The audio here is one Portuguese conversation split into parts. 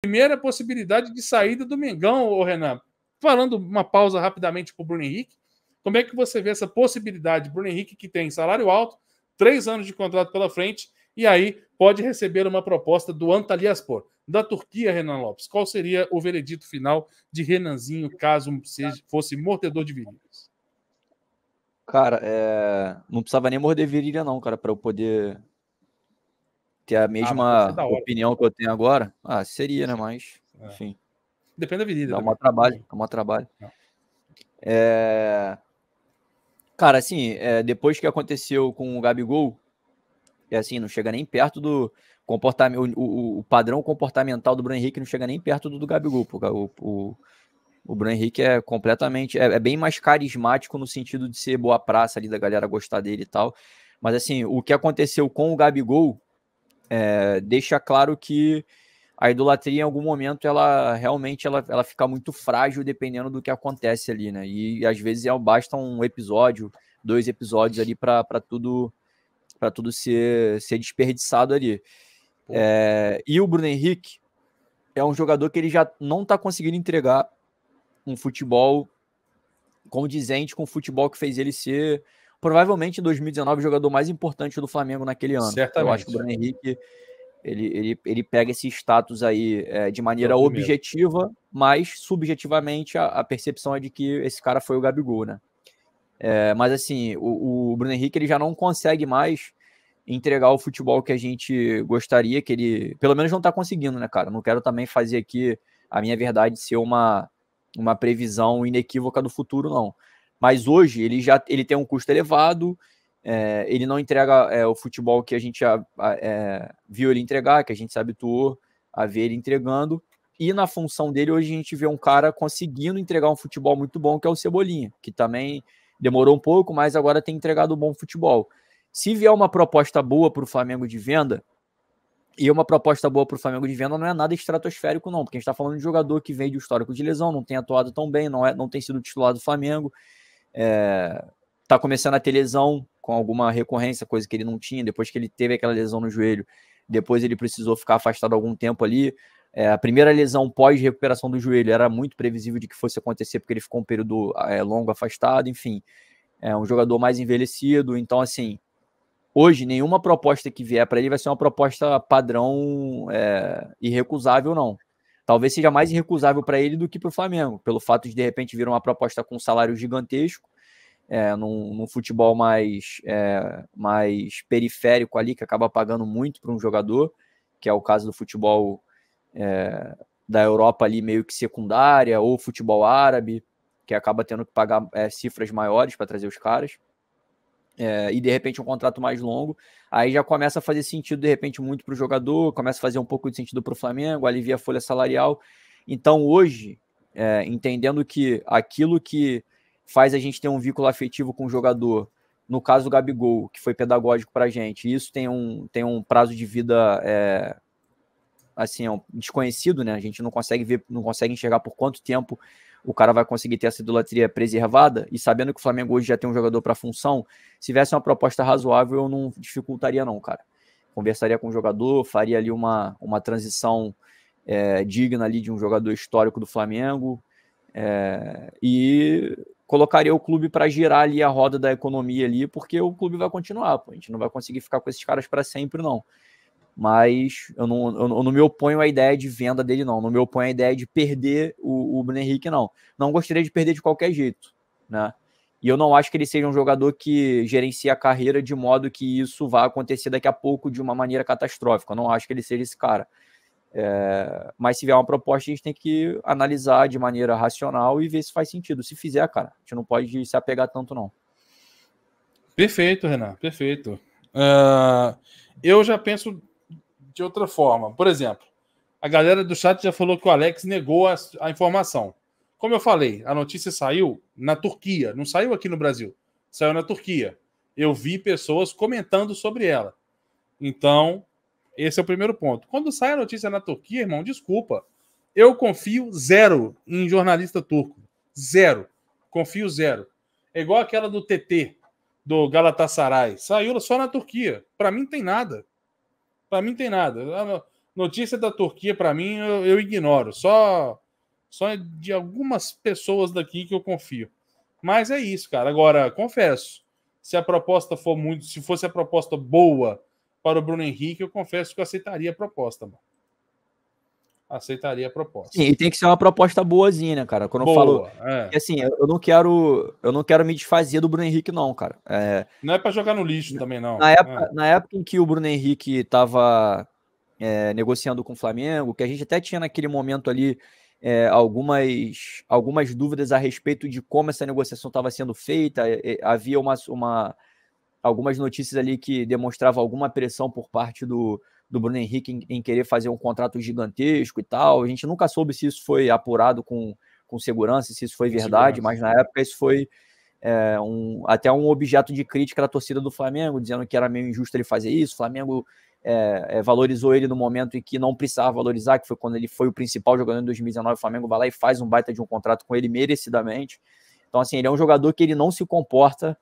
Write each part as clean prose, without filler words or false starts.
primeira possibilidade de saída do Mengão, ô Renan. Falando uma pausa rapidamente para o Bruno Henrique, como é que você vê essa possibilidade? Bruno Henrique, que tem salário alto, 3 anos de contrato pela frente, e aí pode receber uma proposta do Antalyaspor, da Turquia, Renan Lopes. Qual seria o veredito final de Renanzinho, caso fosse mordedor de virilhas? Cara, não precisava nem morder virilha não, cara, para eu poder ter a mesma opinião que eu tenho agora. Seria, né? Mas, enfim. Depende da virilha. Dá um trabalho. Cara, assim, depois que aconteceu com o Gabigol, assim, não chega nem perto do comportamento, o padrão comportamental do Bruno Henrique não chega nem perto do Gabigol, porque o Bruno Henrique é completamente, é bem mais carismático no sentido de ser boa praça ali, da galera gostar dele e tal, mas assim, o que aconteceu com o Gabigol deixa claro que a idolatria em algum momento ela realmente ela fica muito frágil dependendo do que acontece ali, né? E às vezes basta um episódio, 2 episódios ali para tudo ser desperdiçado ali. E o Bruno Henrique é um jogador que ele já não está conseguindo entregar um futebol condizente com o futebol que fez ele ser, provavelmente em 2019, o jogador mais importante do Flamengo naquele ano. Certamente. Eu acho que o Bruno Henrique ele pega esse status aí de maneira objetiva, mas subjetivamente a percepção é de que esse cara foi o Gabigol, né? Mas assim, o Bruno Henrique ele já não consegue mais entregar o futebol que a gente gostaria, que ele pelo menos não tá conseguindo, né, cara? Não quero também fazer aqui a minha verdade ser uma previsão inequívoca do futuro, não. Mas hoje ele tem um custo elevado, ele não entrega o futebol que a gente viu ele entregar, que a gente se habituou a ver ele entregando, e na função dele hoje a gente vê um cara conseguindo entregar um futebol muito bom, que é o Cebolinha, que também demorou um pouco, mas agora tem entregado um bom futebol. Se vier uma proposta boa para o Flamengo de venda, e uma proposta boa para o Flamengo de venda não é nada estratosférico, não, porque a gente está falando de jogador que vem de histórico de lesão, não tem atuado tão bem, não tem sido titular do Flamengo, está começando a ter lesão com alguma recorrência, coisa que ele não tinha, depois que ele teve aquela lesão no joelho, depois ele precisou ficar afastado algum tempo ali. A primeira lesão pós-recuperação do joelho era muito previsível de que fosse acontecer, porque ele ficou um período longo afastado, enfim, é um jogador mais envelhecido, então assim, hoje nenhuma proposta que vier para ele vai ser uma proposta padrão irrecusável, não. Talvez seja mais irrecusável para ele do que para o Flamengo, pelo fato de repente vir uma proposta com um salário gigantesco, num futebol mais periférico ali, que acaba pagando muito para um jogador, que é o caso do futebol da Europa ali meio que secundária, ou futebol árabe, que acaba tendo que pagar cifras maiores para trazer os caras, e de repente um contrato mais longo, aí já começa a fazer sentido de repente muito para o jogador, começa a fazer um pouco de sentido para o Flamengo, alivia a folha salarial. Então hoje, entendendo que aquilo que faz a gente ter um vínculo afetivo com o jogador, no caso do Gabigol, que foi pedagógico para a gente, isso tem um prazo de vida assim, desconhecido, né? A gente não consegue ver, não consegue enxergar por quanto tempo o cara vai conseguir ter essa idolatria preservada, e sabendo que o Flamengo hoje já tem um jogador para função, se tivesse uma proposta razoável, eu não dificultaria não, cara. Conversaria com o jogador, faria ali uma transição digna ali de um jogador histórico do Flamengo, e colocaria o clube para girar ali a roda da economia ali, porque o clube vai continuar, pô. A gente não vai conseguir ficar com esses caras para sempre, não. Mas eu não me oponho à ideia de venda dele, não. Não me oponho à ideia de perder o Bruno Henrique, não. Não gostaria de perder de qualquer jeito, né? E eu não acho que ele seja um jogador que gerencia a carreira de modo que isso vá acontecer daqui a pouco de uma maneira catastrófica. Eu não acho que ele seja esse cara. Mas se vier uma proposta, a gente tem que analisar de maneira racional e ver se faz sentido. Se fizer, cara, a gente não pode se apegar tanto, não. Perfeito, Renan, perfeito. Eu já penso de outra forma. Por exemplo, a galera do chat já falou que o Alex negou a informação. Como eu falei, a notícia saiu na Turquia, não saiu aqui no Brasil, saiu na Turquia. Eu vi pessoas comentando sobre ela. Então, esse é o primeiro ponto. Quando sai a notícia na Turquia, irmão, desculpa, eu confio zero em jornalista turco. Zero. Confio zero. É igual aquela do TT, do Galatasaray. Saiu só na Turquia. Para mim tem nada. Para mim tem nada. Notícia da Turquia, para mim, eu ignoro. Só de algumas pessoas daqui que eu confio. Mas é isso, cara. Agora, confesso, se fosse a proposta boa para o Bruno Henrique, eu confesso que eu aceitaria a proposta, mano. Aceitaria a proposta. Sim, e tem que ser uma proposta boazinha, né, cara? Quando boa, eu falo. Assim, eu não quero me desfazer do Bruno Henrique, não, cara. Não é para jogar no lixo também, não. Na época em que o Bruno Henrique estava negociando com o Flamengo, que a gente até tinha naquele momento ali algumas dúvidas a respeito de como essa negociação estava sendo feita. Havia algumas notícias ali que demonstravam alguma pressão por parte do Bruno Henrique em querer fazer um contrato gigantesco e tal. A gente nunca soube se isso foi apurado com segurança, se isso foi verdade, mas na época isso foi até um objeto de crítica da torcida do Flamengo, dizendo que era meio injusto ele fazer isso. O Flamengo valorizou ele no momento em que não precisava valorizar, que foi quando ele foi o principal jogador em 2019. O Flamengo vai lá e faz um baita de um contrato com ele merecidamente. Então, assim, ele é um jogador que ele não se comporta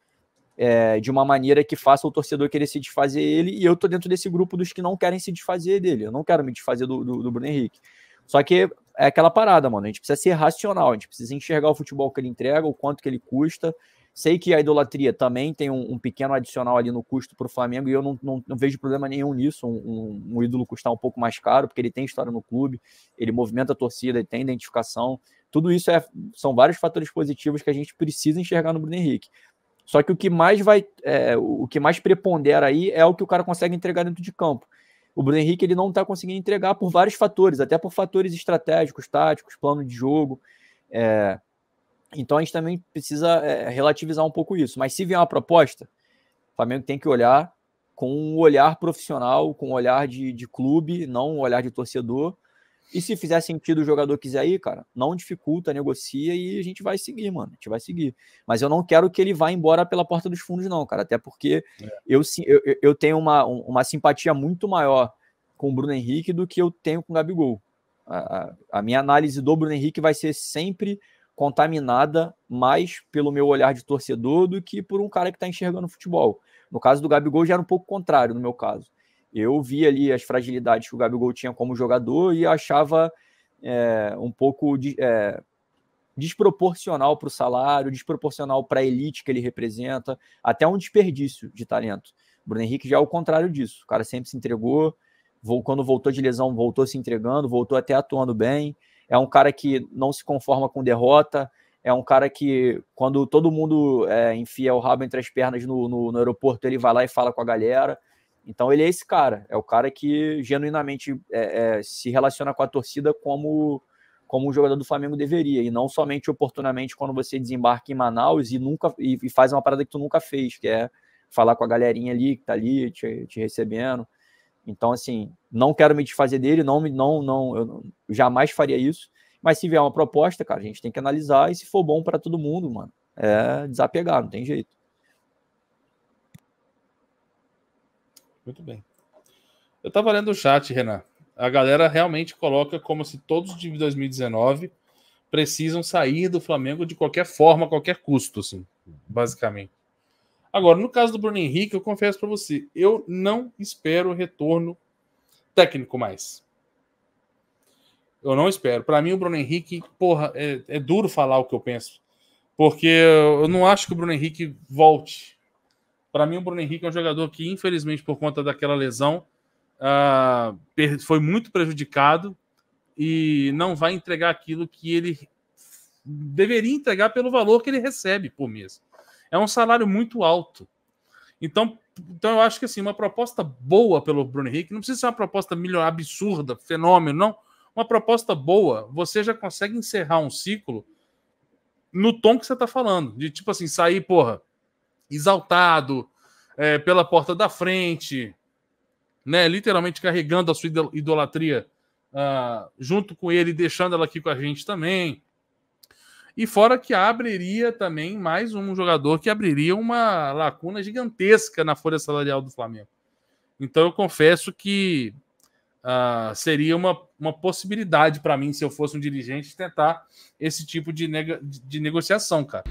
de uma maneira que faça o torcedor querer se desfazer dele, e eu tô dentro desse grupo dos que não querem se desfazer dele. Eu não quero me desfazer do Bruno Henrique. Só que é aquela parada, mano. A gente precisa ser racional, a gente precisa enxergar o futebol que ele entrega, o quanto que ele custa. Sei que a idolatria também tem um pequeno adicional ali no custo para o Flamengo, e eu não vejo problema nenhum nisso, um ídolo custar um pouco mais caro, porque ele tem história no clube, ele movimenta a torcida, ele tem identificação. Tudo isso são vários fatores positivos que a gente precisa enxergar no Bruno Henrique. Só que o que mais prepondera aí é o que o cara consegue entregar dentro de campo. O Bruno Henrique ele não está conseguindo entregar por vários fatores, até por fatores estratégicos, táticos, plano de jogo. Então a gente também precisa relativizar um pouco isso. Mas se vier uma proposta, o Flamengo tem que olhar com um olhar profissional, com um olhar de clube, não um olhar de torcedor. E se fizer sentido o jogador quiser ir, cara, não dificulta, negocia e a gente vai seguir, mano. A gente vai seguir. Mas eu não quero que ele vá embora pela porta dos fundos, não, cara. Até porque eu tenho uma simpatia muito maior com o Bruno Henrique do que eu tenho com o Gabigol. A minha análise do Bruno Henrique vai ser sempre contaminada mais pelo meu olhar de torcedor do que por um cara que está enxergando futebol. No caso do Gabigol já era um pouco contrário, no meu caso. Eu vi ali as fragilidades que o Gabigol tinha como jogador e achava um pouco desproporcional para o salário, desproporcional para a elite que ele representa, até um desperdício de talento. O Bruno Henrique já é o contrário disso. O cara sempre se entregou, quando voltou de lesão, voltou se entregando, voltou até atuando bem. É um cara que não se conforma com derrota, é um cara que, quando todo mundo enfia o rabo entre as pernas no aeroporto, ele vai lá e fala com a galera. Então ele é esse cara, é o cara que genuinamente se relaciona com a torcida como um jogador do Flamengo deveria, e não somente oportunamente quando você desembarca em Manaus e faz uma parada que tu nunca fez, que é falar com a galerinha ali, que tá ali te recebendo. Então, assim, não quero me desfazer dele, eu jamais faria isso, mas se vier uma proposta, cara, a gente tem que analisar, e se for bom para todo mundo, mano, desapegar, não tem jeito. Muito bem. Eu tava lendo o chat, Renan. A galera realmente coloca como se todos de 2019 precisam sair do Flamengo de qualquer forma, a qualquer custo, assim, basicamente. Agora, no caso do Bruno Henrique, eu confesso para você, eu não espero retorno técnico mais. Eu não espero. Para mim, o Bruno Henrique, porra, é duro falar o que eu penso, porque eu não acho que o Bruno Henrique volte. Para mim, o Bruno Henrique é um jogador que, infelizmente, por conta daquela lesão, foi muito prejudicado e não vai entregar aquilo que ele deveria entregar pelo valor que ele recebe por mês. É um salário muito alto. Então eu acho que assim, uma proposta boa pelo Bruno Henrique, não precisa ser uma proposta absurda, fenômeno, não. Uma proposta boa, você já consegue encerrar um ciclo no tom que você está falando. De tipo assim, sair, porra, exaltado, pela porta da frente, né, literalmente carregando a sua idolatria junto com ele, deixando ela aqui com a gente também. E fora que abriria também mais um jogador que abriria uma lacuna gigantesca na folha salarial do Flamengo. Então eu confesso que seria uma possibilidade para mim, se eu fosse um dirigente, tentar esse tipo de negociação, cara.